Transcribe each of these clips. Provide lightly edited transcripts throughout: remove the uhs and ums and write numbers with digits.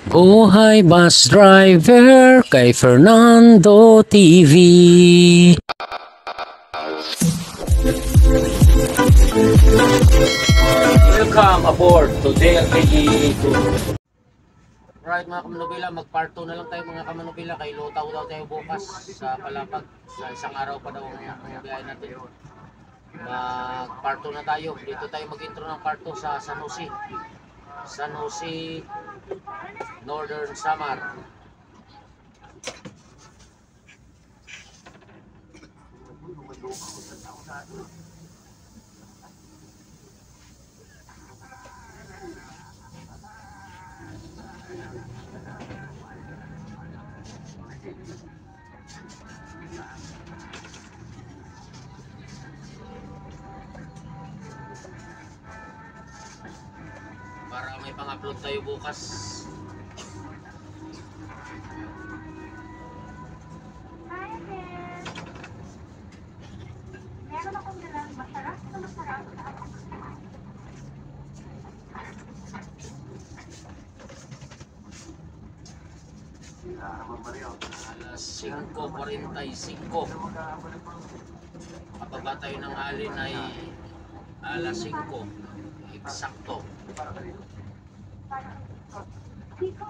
Buhay Bus Driver kay Fernando TV. Welcome aboard to DLKE 2. Right mga kamanubila, mag-part 2 na lang tayo mga kamanubila. Kay lutaw daw tayo bukas sa Palapag. Sa isang araw pa daw ang biyahe natin. Mag-part 2 na tayo. Dito tayo mag-intro ng part 2 sa San Jose. San Jose, Northern Samar. Para may pang-upload tayo bukas. Hi there! Meron akong dalang masarap na masarap na Alas 5:45. Kapaba tayo ng alin ay alas 5. Eksakto. Dito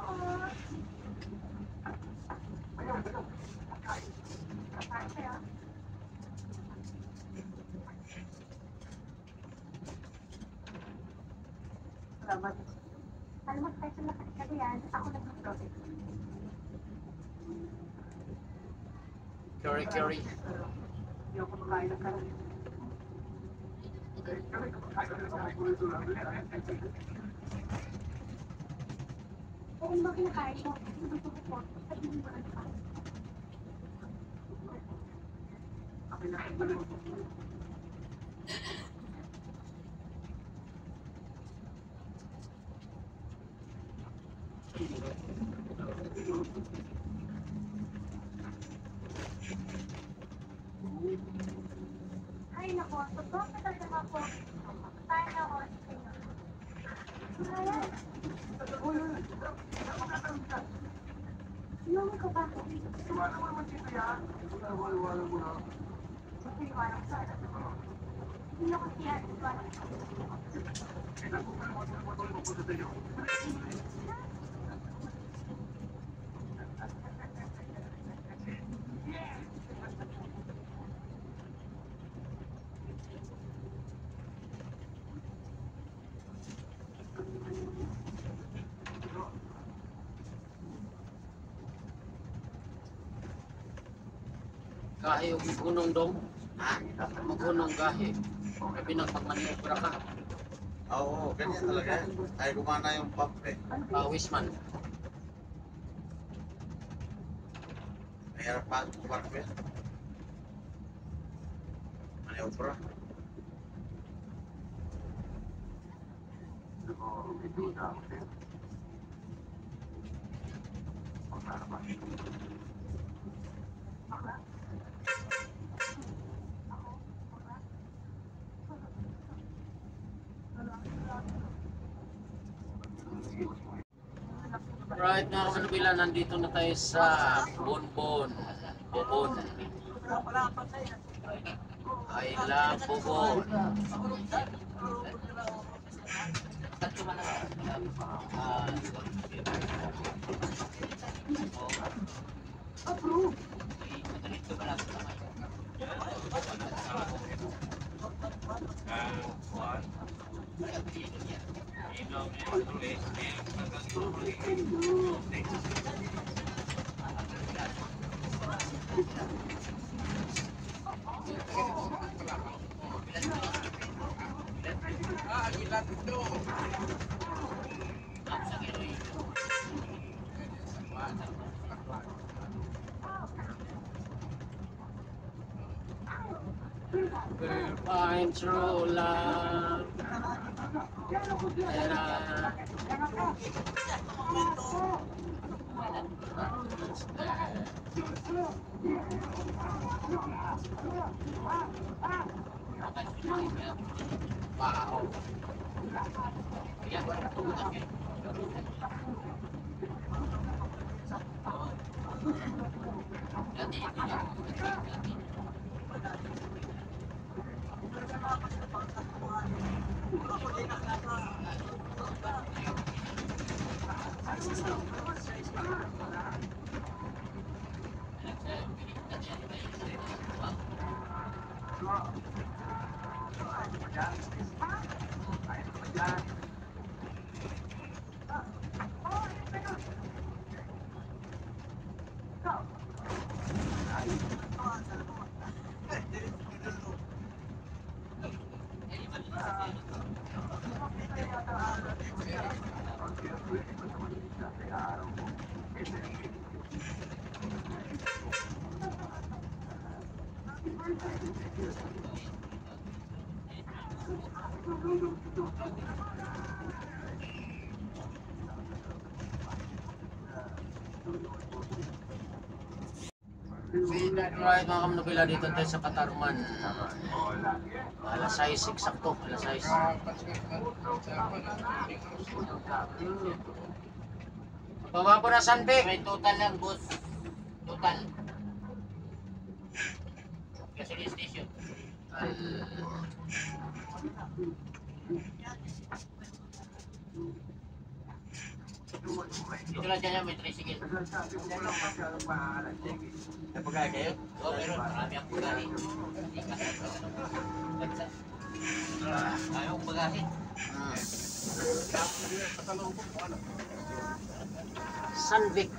Salamat. Alam mo, special na kasi yan. Ako nag-project. Curry. Hindi ako makain ng kanin. Kung ba kinakain mo, gusto ko po, sabihin mo lang pa. Ay, naku, sobrang talaga ako. Tayo na ako. Iwan ka ba? Iwanan mo naman dito yan. Iwanan mo na. Iwanan ka. Hindi ako siya. Iwanan ka. Gahe o gunong dong. Magunong gahe. Sabi ng pagmaniobra ka. Oo, ganyan talaga. Ay, gumana yung pump eh. Pawis man. Mayroon pa, kumarap yan. Maniobra. Right mga kamanubila, nandito na tayo sa Bonbon. I love Bonbon. We'll find true love. Wow. Alright mga kamanubila, dito tayo sa Katarman. Alas 6, eksakto, alas 6. Baba po na Sanpik. May total lang, boss. Total. Kasi station. Dito lang dyan may tricycle. Napagay kayo? Oo, meron. Marami ang pagahi. Ayaw ang pagahi. Sunvic.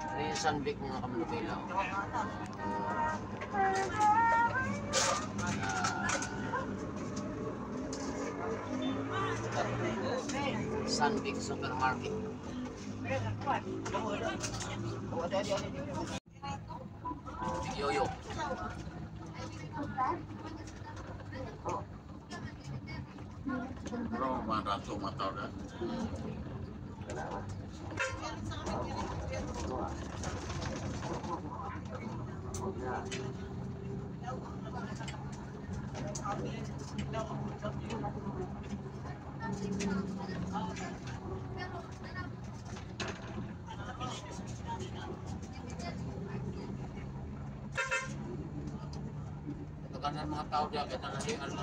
Ito yung Sunvic mga kamanubila. Sunvic Supermarket. Yoyo. Bro, marato mataw na. Ito ka ng mga tao dyan, kita na rin sila.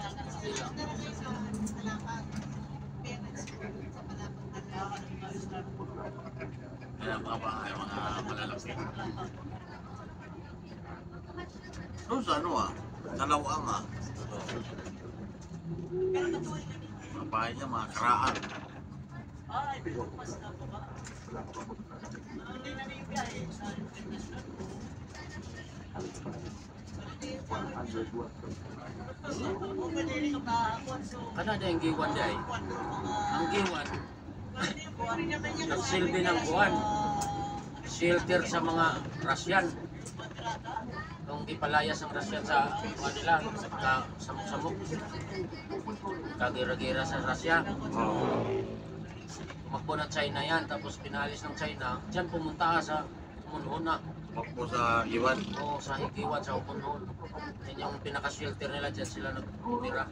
Kaya mga bahay, mga malalaki. No, sa ano sa lawang mga bahay niya, mga karaan. Kanada yung giwan dyan. Ang giwan, nagsilbi ng buwan. Shelter sa mga Russian. Nung ipalayas ang Russian sa Manila, sa samok. Kagira-gira sa Russia. Tumakbo ng China yan, tapos pinalis ng China. Diyan pumunta ka sa Umunhon. Makpo sa iwan. Oo, sa Higiwan, sa Umunhon. Yan yung pinaka-shelter nila, diyan sila nagtira.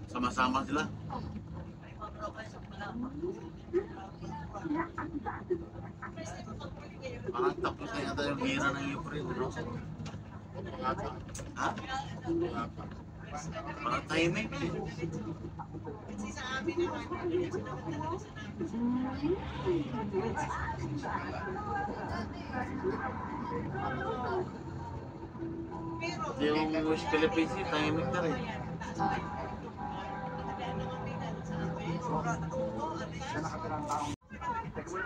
Sama-sama sila. Parang tapos na yata yung hira ng Ukraine, no? Ha? Parang timing. Yung West Philippines, timing na rin.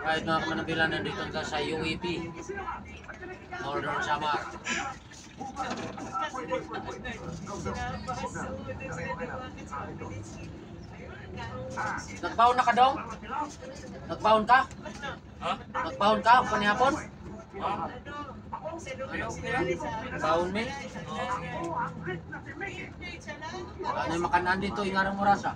Kahit mga kamanabila, nandito ka sa UEP, Northern Samar. Nagbaon na ka dong? Nagbaon ka? Ha? Nagbaon ka? Panihapon? Baon mi? Ano yung makanan dito yung arang murasa?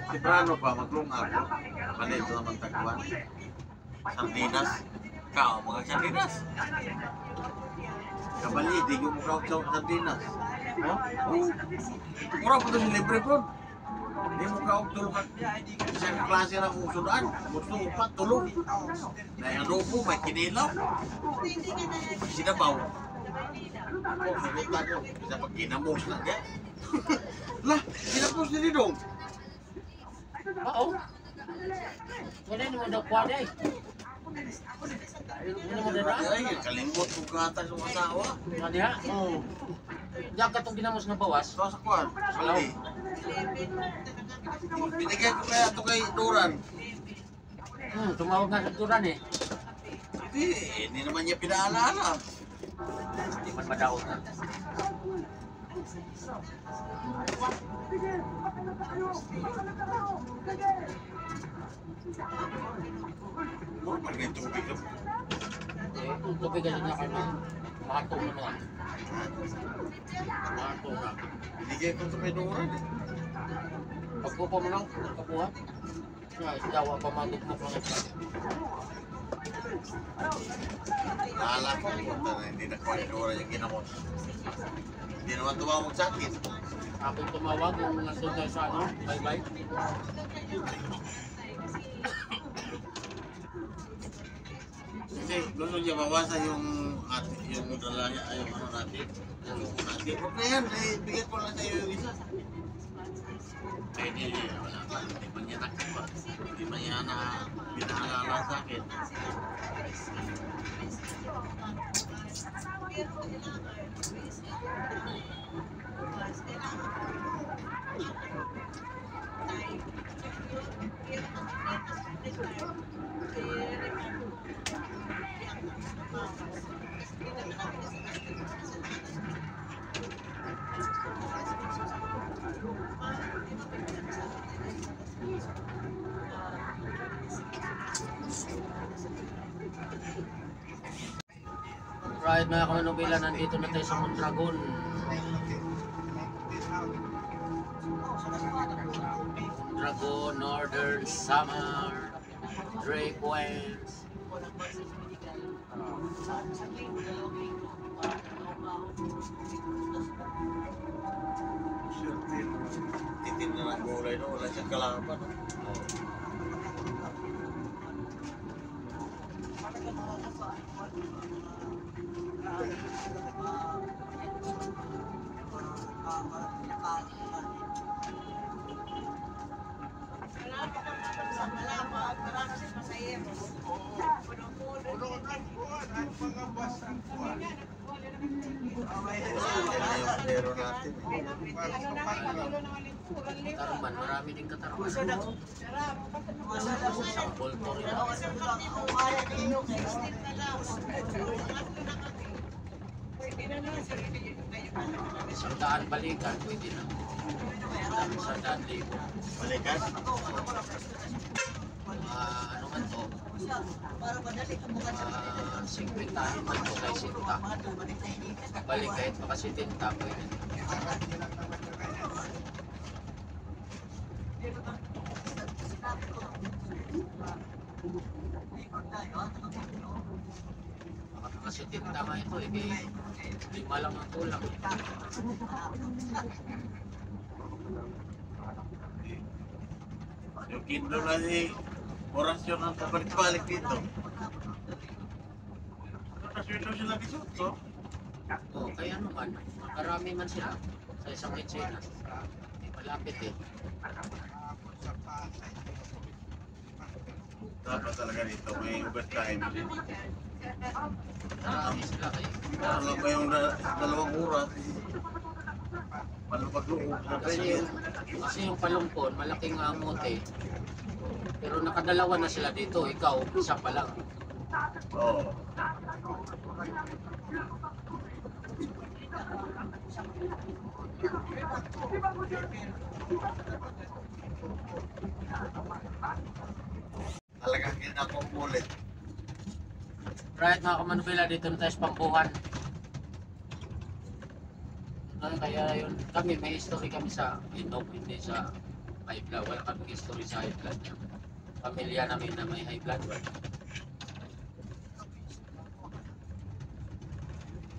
Temprano pa, maglung ako. Palito naman tagwan. Sardinas. Kao, mga sardinas. Kabali, di ko mukha sa sardinas. Oh, mura po ito si libre po. Hindi mo ka og tulog at isang klase ng usudan. Gusto mo pa tulog. May ano po, may kinilaw. Sinabaw. Ako, sagutan ko. Isa pag ginamos na kaya. Lah, ginamos na didong. Oo. Wala naman daw kwada eh. Wala naman daw na. Ay, kalimot ko gata sa asawa. Mga diha. Oo. Diyan ka itong ginamos na bawas. So, sa kwan, saldi. Binigyan ko kaya ito kay Duran. Tumawag nga sa turan eh. Hindi naman niya pinaalala. Hindi man madaot na. Mura pa rin tubig. Eh, tubig kasi niya kayo makatong na mga. Makatong na. Binigyan ko ito kay Duran. Pagkupa mo lang, pagkuha. Nga, isdawa pa magugmok lang ito. Naalala ko, punta na hindi nakuha ni Duran yung ginamot. Hindi naman tumawag sa akin. Ako'y tumawag nung nandun tayo sa ano, bye-bye. Kasi gusto niya bawasan yung dala niya, yung ano natin. Yung natin. Huwag na yan, bigyan ko lang sa'yo yung isa. Pwede, wala pa. Hindi pa niya nakipa. Hindi pa niya na pinaalala sa akin. Right mga kamanubila, nandito na tayo sa Mondragon. Mondragon, Northern Samar, Drake Wales. Titinda ng gulay no, wala siyang kalaban. No? Yung zero natin. Katarman, marami din katarman. Isang bolto rin. Isang daan balikan, pwede na. Isang daan libo. Balikan? Ano man to? 50 man to kay sinta. Balik kahit makasitinta, pwede. Makasitinta nga ito eh. 5 lang ang kulang. Yung kindle na si orasyon ang pabalik-balik dito. Nakaswito sila dito. Oo, kaya naman, makarami man sila sa isang etsena. Malapit eh. Dapat talaga dito, may overtime. Marami sila kayo. Alam ba yung dalawang oras? Malupag-loob na kayo. Kasi yung palumpon, malaking amote. Pero nakadalawa na sila dito, ikaw, isa pa lang. Oo. Talagang kinakukulit. Right mga kamanubila, dito na tayo sa Pambuhan. Kaya yun, kami may history kami sa Inog, hindi sa high blood. Wala kami history sa high blood. Pamilya namin na may high blood.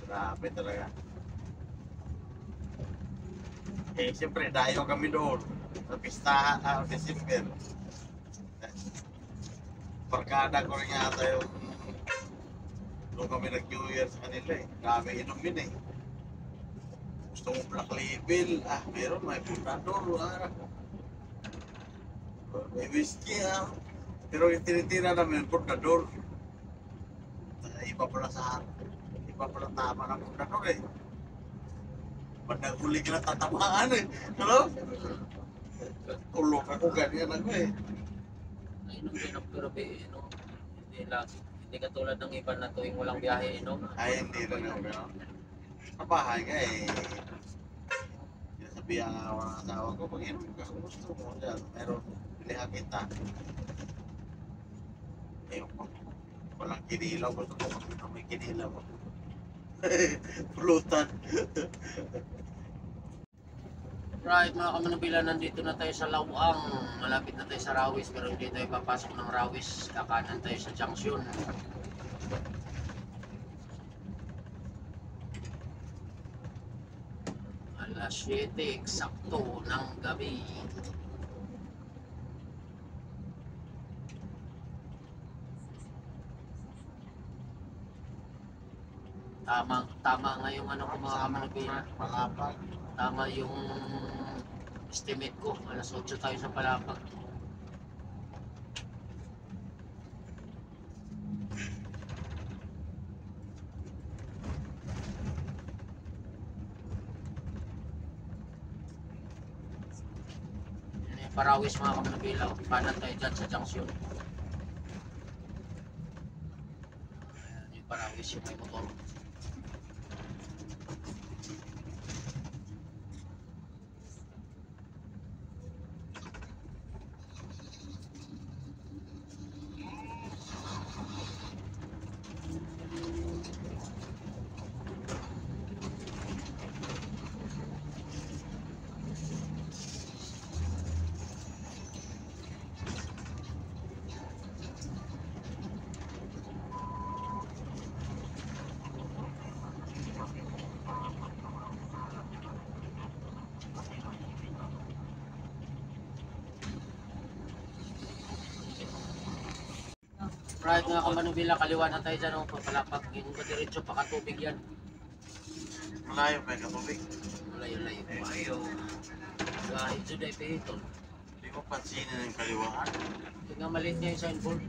Grabe talaga. Eh, siyempre, dayo kami doon. Sa pistahan, December. Barkada ko rin yata yung doon kami nag-New Year sa kanila eh. Dami inumin eh. Gusto mo Black Label, meron, may putador, may whiskey, Pero yung tinitira namin, putador. Iba pala tama ng putador eh. Pag naghuli ka na tatamaan eh. Hello? Tulog ako, ganyan ako eh. Inom din ang grabe, no? Hindi katulad ng iba na tuwing walang biyahe, no? Ay, hindi rin ako gano'n. Sa bahay ka eh. Sinasabihan nga ako ng asawa ko, pag-inom ka, kung gusto mo dyan, meron, pilihan kita. Eh, walang kinilaw, gusto ko makita may kinilaw. Pulutan. Right, mga kamanubila, nandito na tayo sa Lawang. Malapit na tayo sa Rawis, pero hindi tayo papasok ng Rawis. Kakanan tayo sa junction. Alas 7, eksakto ng gabi. Tama nga yung ano ko, mga kamanubila. Malapag. Tama yung estimate ko. Alas 8 tayo sa Palapag. Yan yung Parawis, mga kamanubila. Kanan tayo dyan sa junction. Ayan yung Parawis, yung may motor. Right, mga kamanubila, kaliwa na tayo dyan, Palapag. Yung diretso, pakatubig yan. Malayo pa yung katubig. Malayo-layo. Ayaw. Kahit suday pa ito. Hindi mo pansinin yung kaliwaan. Tingnan maliit niya yung signboard.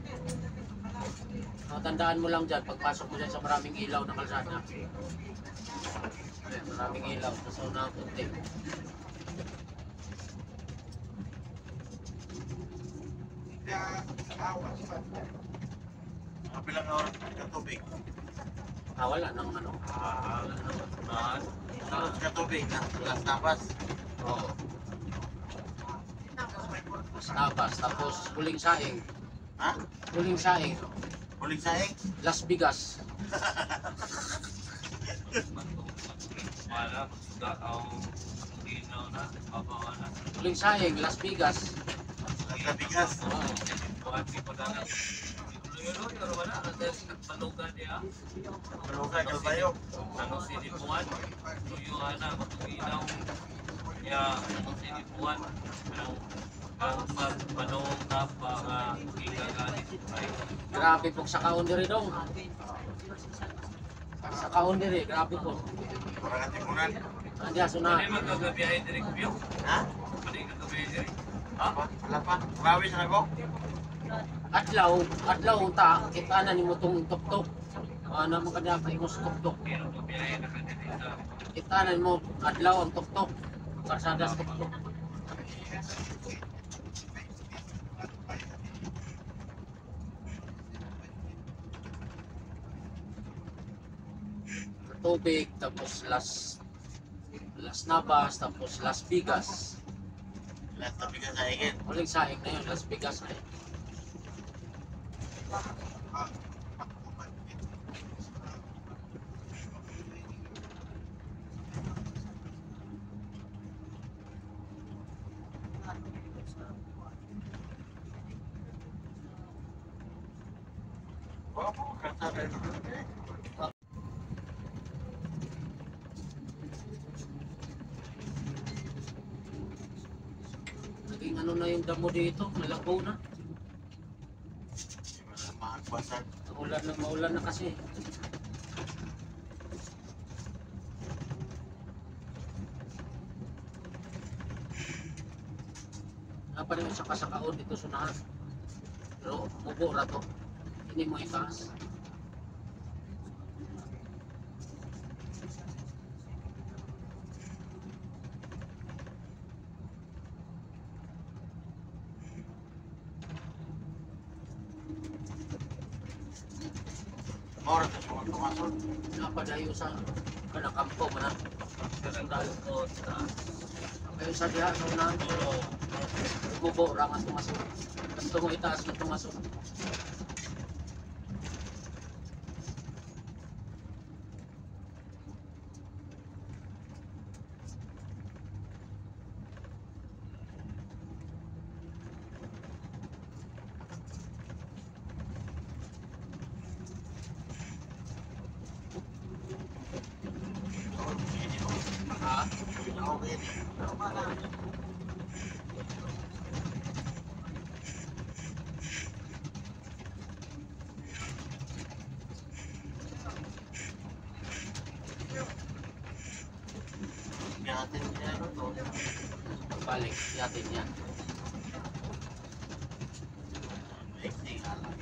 Tandaan mo lang dyan, pagpasok mo dyan sa maraming ilaw na kalsada. Ayan, maraming ilaw, nasa unang kunti. Kapilang oras ng katubig. Wala nang ano. Oras katubig na Las Tapas. Oo. Tapas, tapos huling saing. Ha? Huling saing. Huling saing? Las Bigas. Huling saing, Las Bigas. Ang kabigas. Malugay, Kalbayo. Grabe po sa kaundiri dong. Sa kaundiri, grabe po. Parang atimunan. Andiyan, suna. Ha? Wala pa. Rawis na ako. Adlaw ta kita na ni motong tuktok. Ano mo kada kay mo tuktok. Kita na mo adlaw ang tuktok. Karsada sa tuktok. Tubig, tapos Las Navas, tapos Las Bigas. Las Tabigas sa igit. Huling saing na yun, Las Bigas na yun. Naging ano na yung damo dito, malabo na. Wala maagbasan. Maulan na kasi. Napa rin sa kasakaon dito sunahan. Pero mubo ra to. Hindi mo itaas. Oras na siya magkamasod. Napadayo sa kanakampo man na. Pero dahil ko sa kayo sa diha no na mubo ra nga tumasod. Gusto mo itaas na tumasod. Ha? Okay. Natin niya ano to. Balik natin yan. Maiksi nga lang.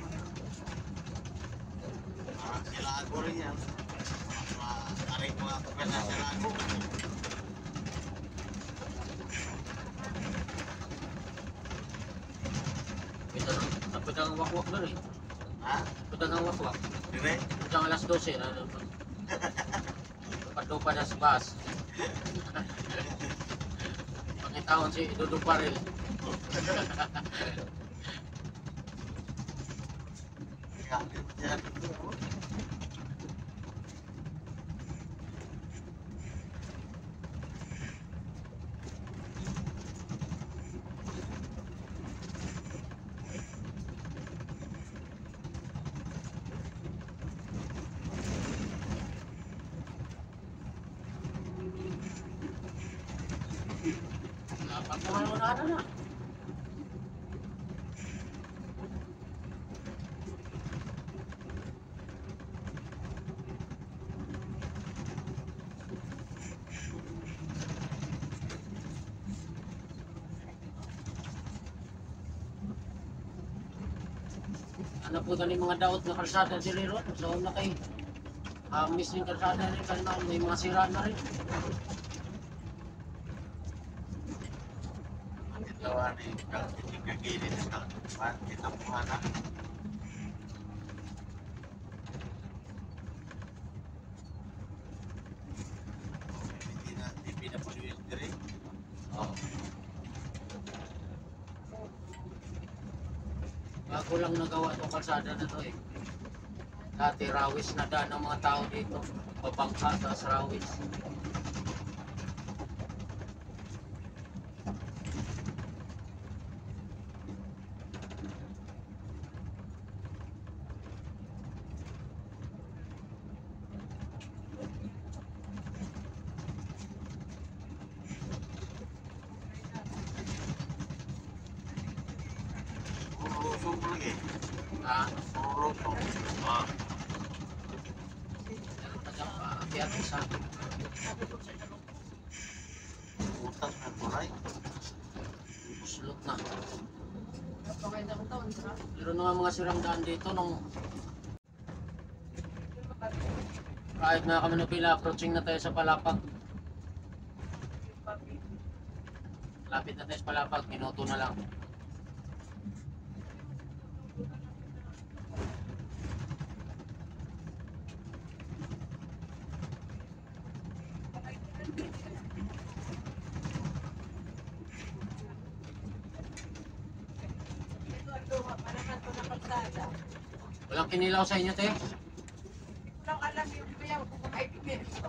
Parang sila ako rin yan. Aring mga kapila sila ako. Napitang wakwak na rin. Ha? Napitang wakwak. Dire? Napitang alas 12. Padupa na sa bus. Pangitahon si Dudu Paril. Gamit yan. Pagkuhan na. Ano po tani mga daot na kalsada dili ron? So na kay miss yung kalsada rin kanina may mga sira na rin. Gawa ni kagilid sa kita po anak. Hindi na po yung dire. Oh. Bago lang nagawa itong kalsada na to eh. Dati rawis na daan ng mga tao dito. Babangka sa rawis. Urusong mo lagi. Ha? Urusong. Pag-akyat isa. Utas na kulay. Buslot na. Meron na nga mga sirang daan dito nung kahit na kami napila, approaching na tayo sa Palapag. Lapit na tayo sa Palapag, minuto na lang. Walang kinilaw sa inyo, te? Walang alam yung bayaw kung ay pinito.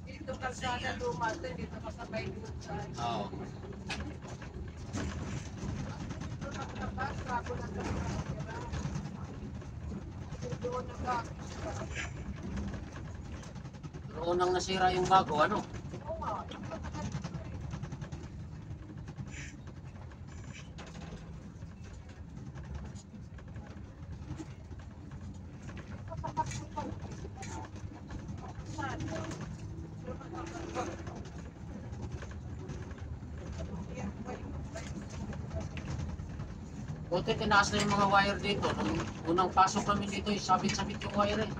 Dito kalsada lumate, dito kasabay dito sa... Oo. Dito nakalabas, bago na kalsada. Doon naka... Pero unang nasira yung bago, ano? Oo nga, Buti tinaas na yung mga wire dito. Nung unang pasok namin dito, sabit-sabit yung wire eh.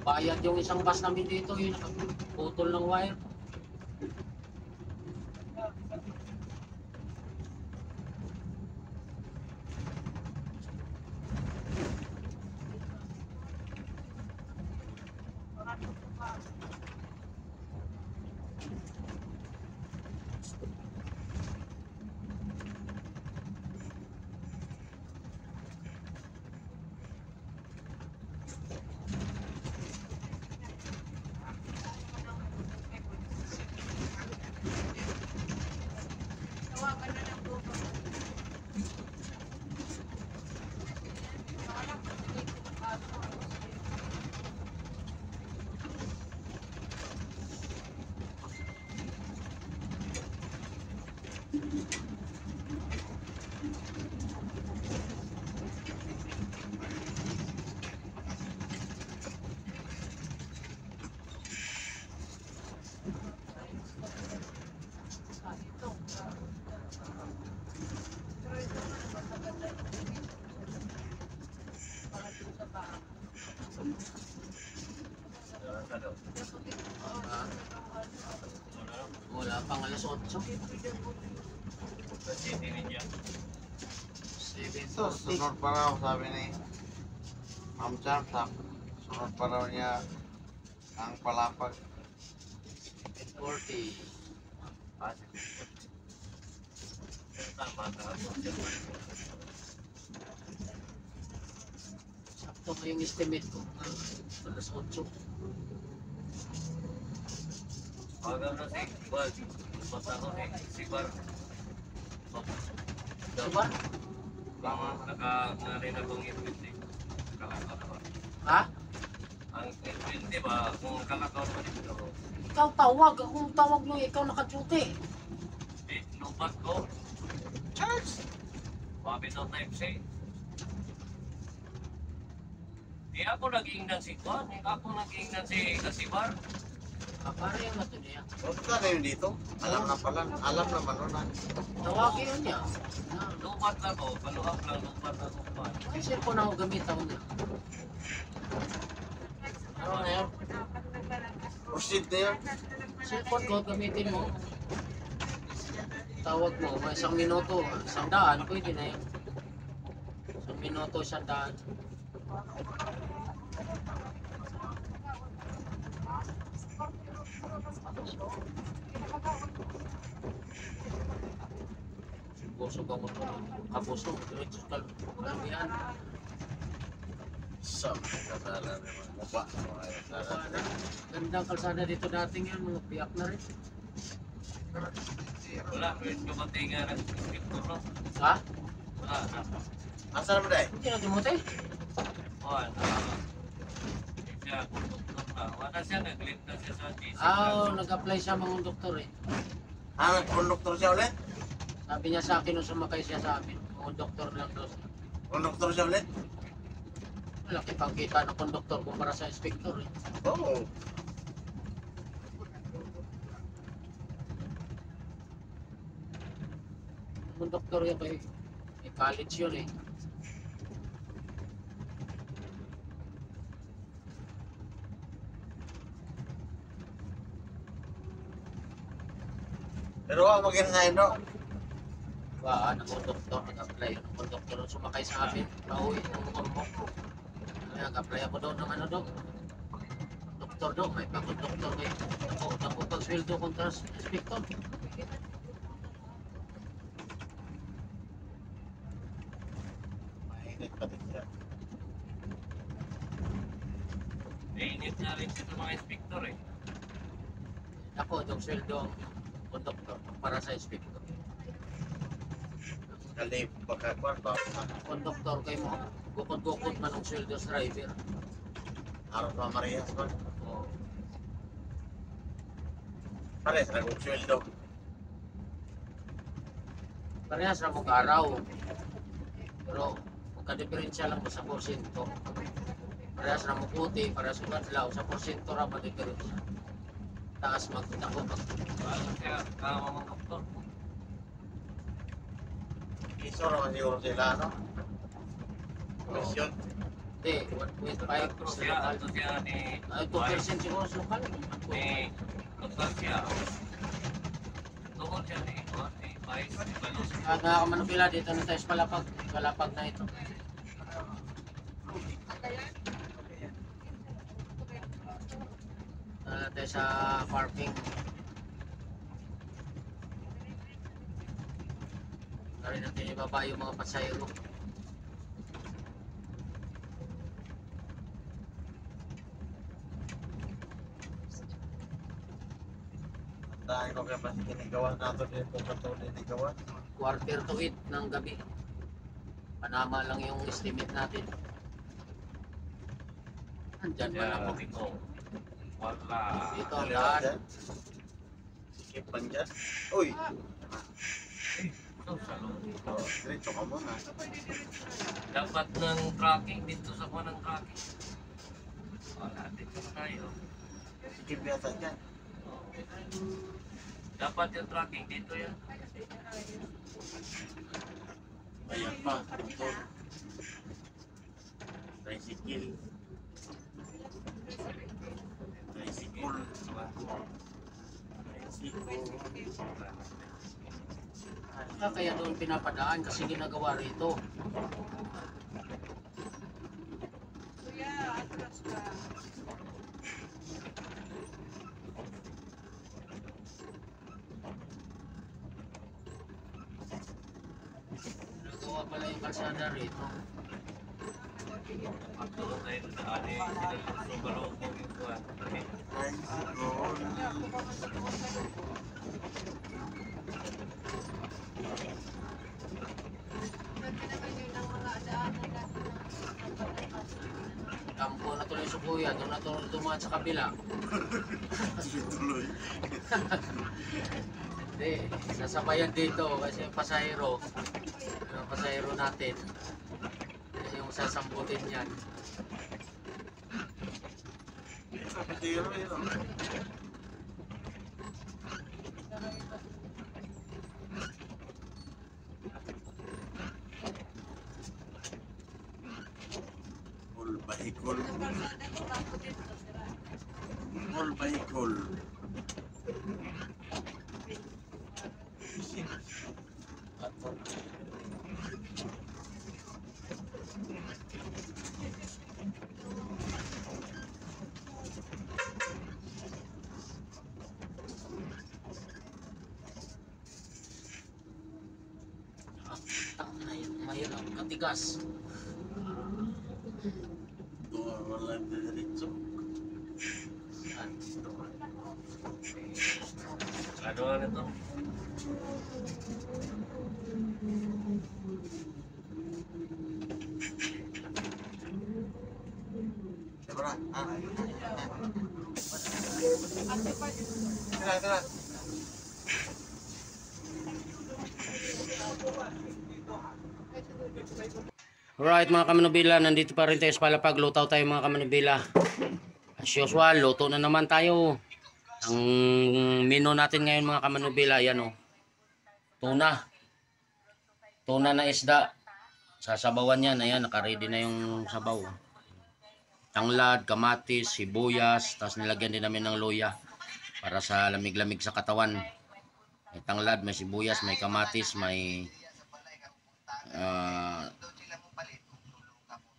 Bayad yung isang bus namin dito, yung nakaputol ng wire. Wala pang alas 8. Ito, sunod pa raw, sabi ni Ma'am Cham, sunod pa raw niya ang palapag. 40. Sakto pa yung estimate ko. Alas 8. Diba? Naka-narina kong ipin eh. Kalakaw na ba? Ha? Ang ipin, di ba? Kung kalakaw na dito, Ikaw tawag. Kung tawag nyo, ikaw naka-duty. lupat ko. Charles! Babi no type C. Di ako nag-iingnan si Juan. Ako nag-iingnan si Kasibar. Para yung nato niya. Huwag ka na yun dito. Alam na pala, alam naman nun. Tawagin yun niya. Lupat na ko. Paluhap lang lupat na ko. Ay, cellphone ako gamit ako niya. Ano na yun? Proceed na yun. Cellphone ko, gamitin mo. Tawag mo, may 1 minuto, 100, pwede na yun. 1 minuto, 100. Busog ako ito. Kabusog, diretso tal. Ano yan? Sabi ka tala naman. Mukha. Gandang kalsada dito dating yan, mga piyak na rin. Wala, pwede ko matinga ng picture, no? Ha? Wala na. Asa naman dahil? Hindi na dumuti. Wala. Siya, wala siya, nag-lip na siya sa GC. Nag-apply siya mga doktor eh. Nag-conductor siya ulit? Sabi niya sa akin nung sumakay siya sa amin, mga doktor lang daw siya. Conductor siya ulit? Malaki pang kita ng konduktor kumpara sa inspektor eh. Oo. Konduktor yan kay college yun eh. Pero ako maging ngayon, no? Ng konduktor, nag-apply yun. Ng konduktor nung sumakay sa amin, pauwi ng kumpok. Nag-apply ako doon ng ano doon. Doktor doon, may pang-konduktor kayo. Ako pag-sweldo kontra sa inspektor. Mainit pa din siya. Mainit na rin siya sa mga inspektor eh. Ako, itong sweldo ang konduktor para sa inspektor. Kali baka kwarto. Konduktor kayo mo, gukod-gukod man ang sweldo sa driver. Harap pa Marias ba? Oo. Pares na kung sweldo. Parehas na mong araw. Pero magka-diferensya lang mo sa porsyento. Parehas na mong puti, parehas na madlaw. Sa porsyento ra ma-diferensya. Taas magkita ko pag Bakit kaya kama mga doktor? Iso naman siguro sila, no? Komisyon. hindi, 1.5 sa Siya, lokal. ito siya ni... Ay, 2% siguro sa lokal. Ni... Doktor siya. Tukod siya ni... Ni Vice, ni Balos. At nga Manubila, dito na tayo sa Palapag. Palapag na ito. Tayo sa parking. Dari natin ibaba yung mga pasayro. Dahil ko kaya pati kinigawan nato din kung patuloy kinigawan. 7:45 ng gabi. Panama lang yung estimate natin. Andyan ba Siya, na sabi ko. Wala. dito ang daan. Sikip lang dyan. Uy! Ito sa loob. Diretso ka muna. Dapat ng tracking dito sa kuha ng tracking. Wala, dito na tayo. Sikip yata dyan. Dapat yung tracking dito yan. Ayan pa. Motor. Tricycle. Tricycle. Kaya doon pinapadaan kasi ginagawa rito. Ginagawa pala yung kalsada rito. At doon tayo na daanin sila sa balong yung kuha. Kampo na tuloy sa kuya, doon na tuloy dumaan sa kabila. Tuloy. Hindi, sasabayan dito kasi yung pasahero natin. Yung sasambutin yan. Kapitero yun. Full vehicle. Full vehicle. Mahirap, katigas. Wala diretso. Ano na ito? Tara, Tara. Alright mga kamanubila, nandito pa rin tayo sa Palapag. Lutaw tayo mga kamanubila. As usual, luto na naman tayo. Ang menu natin ngayon mga kamanubila, yan o. Tuna. Tuna na isda. Sasabawan yan, ayan, nakaready na yung sabaw. Tanglad, kamatis, sibuyas, tapos nilagyan din namin ng luya para sa lamig-lamig sa katawan. May tanglad, may sibuyas, may kamatis, may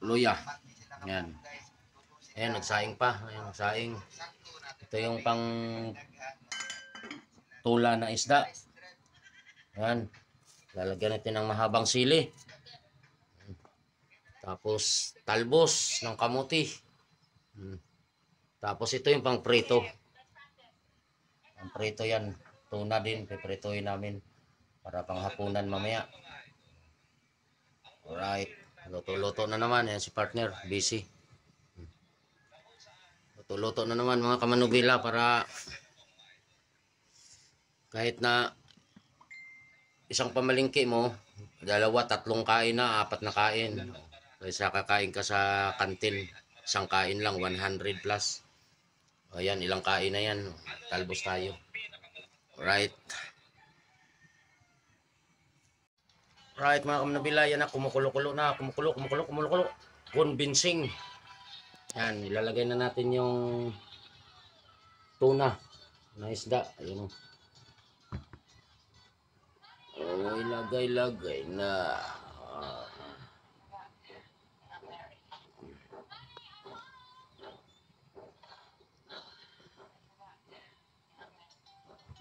luya. Yan. Ayan, nagsaing pa. Ayan, nagsaing. Ito yung pang tula na isda. Ayan. Lalagyan natin ng mahabang sili. Tapos talbos ng kamuti. Tapos ito yung pang prito. Ang prito yan. Tuna din. Pipritohin namin para pang hapunan mamaya. Alright. Luto-luto na naman. Yan si partner. Busy. Luto-luto na naman mga kamanubila para kahit na isang pamalingki mo, dalawa, tatlong kain na, apat na kain. Kaysa kakain ka sa kantin, isang kain lang, 100 plus. Ayan, ilang kain na yan. Talbos tayo. Right. Right mga kamanabila, yan na, kumukulo-kulo na, kumukulo. Convincing. Yan, ilalagay na natin yung tuna na isda. Ayun. Oh, ilagay na.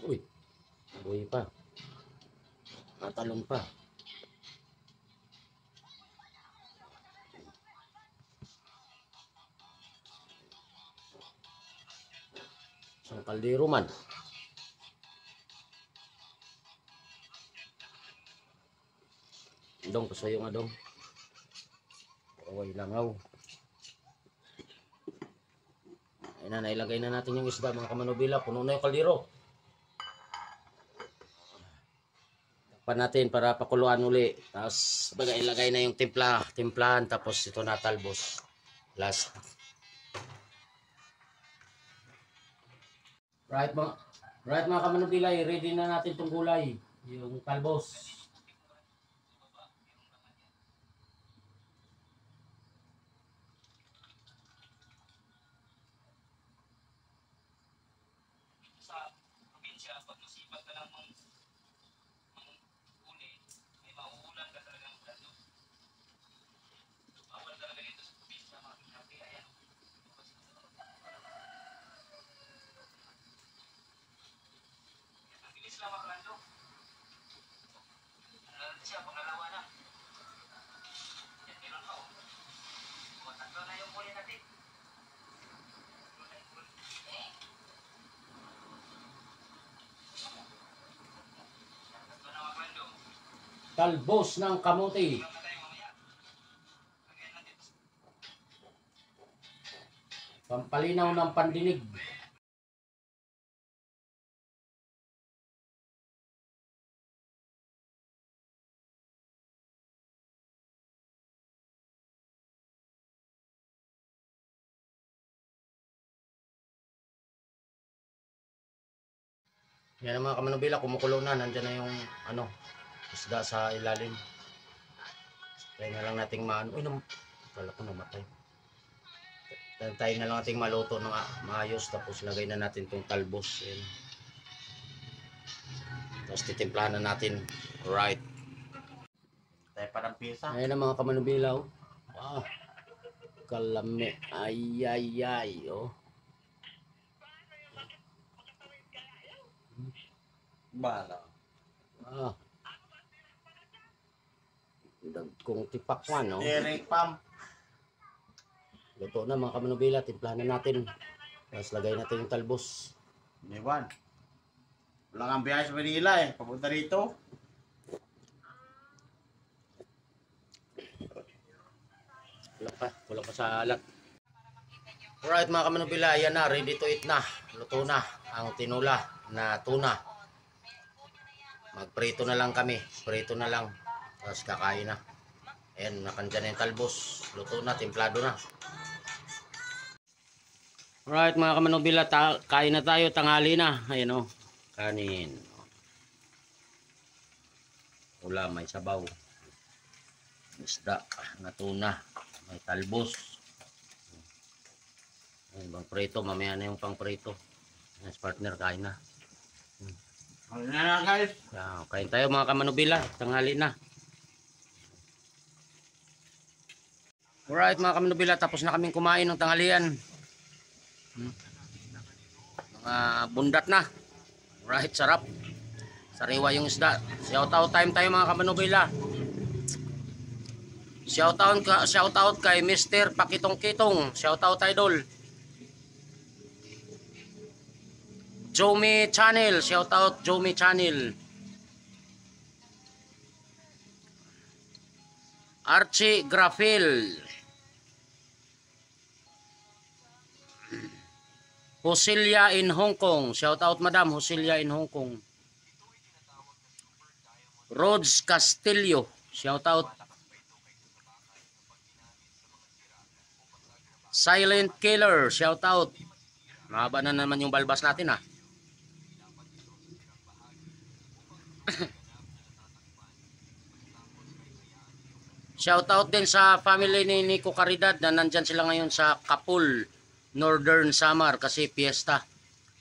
Uy, buhay pa. Natalon pa. Isang kaldero man. Dong, pasayo nga dong. Away langaw. Ayun na, nailagay na natin yung isda mga kamanubila. Puno na yung kaldero. Takpan natin para pakuluan uli. Tapos ilagay na yung timplahan. Tapos ito na talbos. Last. Right mga kamanubila, ready na natin itong gulay. Yung talbos. Talbos ng kamote. Pampalinaw ng pandinig. Yan ang mga kamanubila, kumukulo na. Nandiyan na yung isda sa ilalim. Tayo na lang nating uy, kala ko namatay. Tayo na lang nating maluto ng maayos. Tapos lagay na natin itong talbos. Ayan. Tapos titimplahan na natin. Right. Tayo parang pisa. Ayan ang mga kamanubilaw. Ah, kalami. Ay. Oh. Bala. Ah. Dagkong tipakwan, no? Derek Pam. Luto na mga kamanubila, timplahan na natin. Tapos lagay natin yung talbos. Ewan. Wala kang biyahe sa Manila eh. Papunta rito. Wala pa sa alat. Alright mga kamanubila, yan na, ready to eat na. Luto na ang tinula na tuna. Magprito na lang kami. Prito na lang. Tapos kakain na. Ayan, nakandyan na yung talbos. Luto na, templado na. Alright mga kamanubila, kain na tayo, tanghali na. Ayan o, kanin. Ulam, may sabaw. Isda, na tuna. May talbos. Ayan, pang prito, mamaya na yung pang prito. Yes, partner, kain na. Ano na guys? Kain tayo mga kamanubila, tanghali na. Alright mga kamanubila, tapos na kaming kumain ng tanghalian. Mga bundat na. Alright, sarap. Sariwa yung isda. Shout out time tayo mga kamanubila. Shout out kay Mr. Pakitong Kitong. Shout out idol. Jomi Channel, shout out Jomi Channel. Archie Grafil. Hosilia in Hong Kong. Shout out Madam Hosilia in Hong Kong. Rods Castillo, shout out. Silent Killer, shout out. Mahaba na naman yung balbas natin, ha. Shout out din sa family ni Nico Caridad na nandyan sila ngayon sa Kapul, Northern Samar kasi piyesta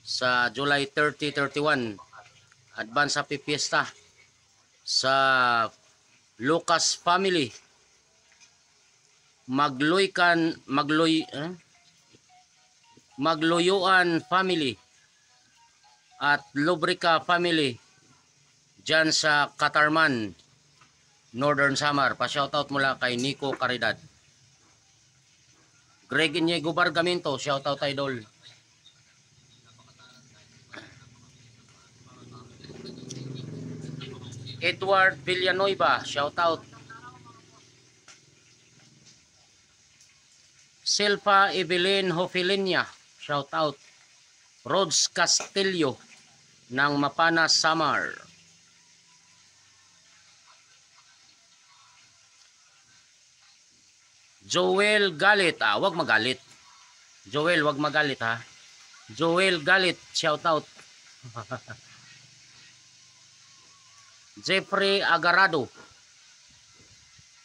sa July 30, 31. Advance happy fiesta sa Lucas family. Magluyuan family at Lubrica family dyan sa Katarman, Northern Samar. Pa-shoutout mula kay Nico Caridad. Greg Iniego Bargamento, shoutout idol. Edward Villanueva, shoutout. Silva Evelyn Hofilinia, shoutout. Rods Castillo ng Mapana, Samar. Joel Galit, wag magalit. Joel, wag magalit, ha. Joel Galit, shoutout. Jeffrey Agarado,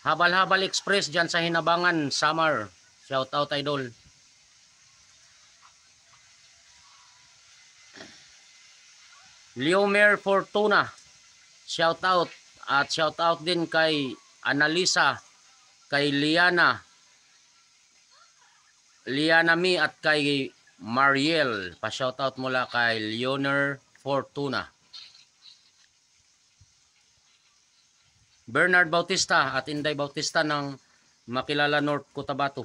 Habal-Habal Express dyan sa Hinabangan, Samar. Shout out idol. Leomer Fortuna, shout out. At shout out din kay Analisa, kay Liana Mi at kay Mariel. Pa-shout out mula kay Leoner Fortuna. Bernard Bautista at Inday Bautista ng Makilala North Cotabato.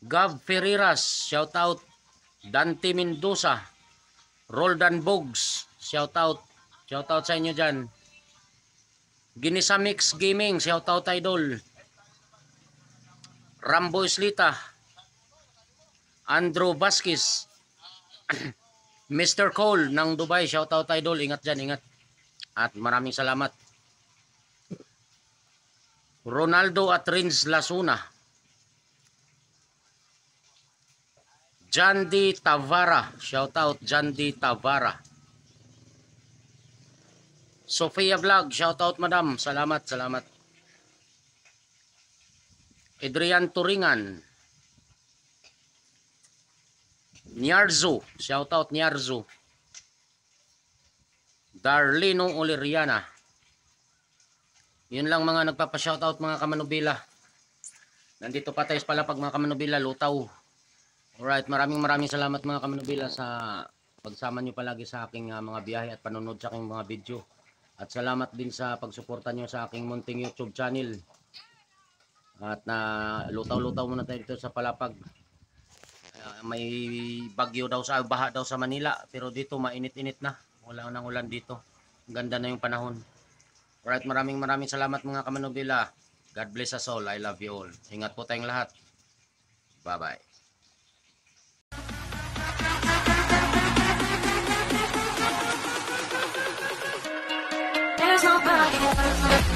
Gav Ferreras, shout out. Dante Mendoza, Roldan Bogs, shout out. Shout out sa inyo dyan. Ginisamix Gaming, shout out idol. Rambo Islita, Andrew Vasquez, Mr. Cole ng Dubai, shout out idol. Ingat dyan, ingat. At maraming salamat. Ronaldo at Rins Lasuna. Jandy Tavara, shout out Jandy Tavara. Sofia Vlog, shout out madam. Salamat, salamat. Adrian Turingan. Niarzo, shout out Niarzo. Darlino Oleriana. Yun lang mga nagpapa-shoutout mga kamanubila. Nandito pa tayo sa Palapag mga kamanubila, Lutaw. Alright, maraming salamat mga kamanubila sa pagsama nyo palagi sa aking mga biyahe at panonood sa aking mga video. At salamat din sa pagsuporta nyo sa aking munting YouTube channel. At lutaw-lutaw muna tayo dito sa Palapag. May bagyo daw sa baha daw sa Manila, pero dito mainit-init na. Wala nang ulan dito. Ganda na yung panahon. Alright, maraming salamat mga kamanubila. God bless us all. I love you all. Ingat po tayong lahat. Bye-bye. There's nobody else.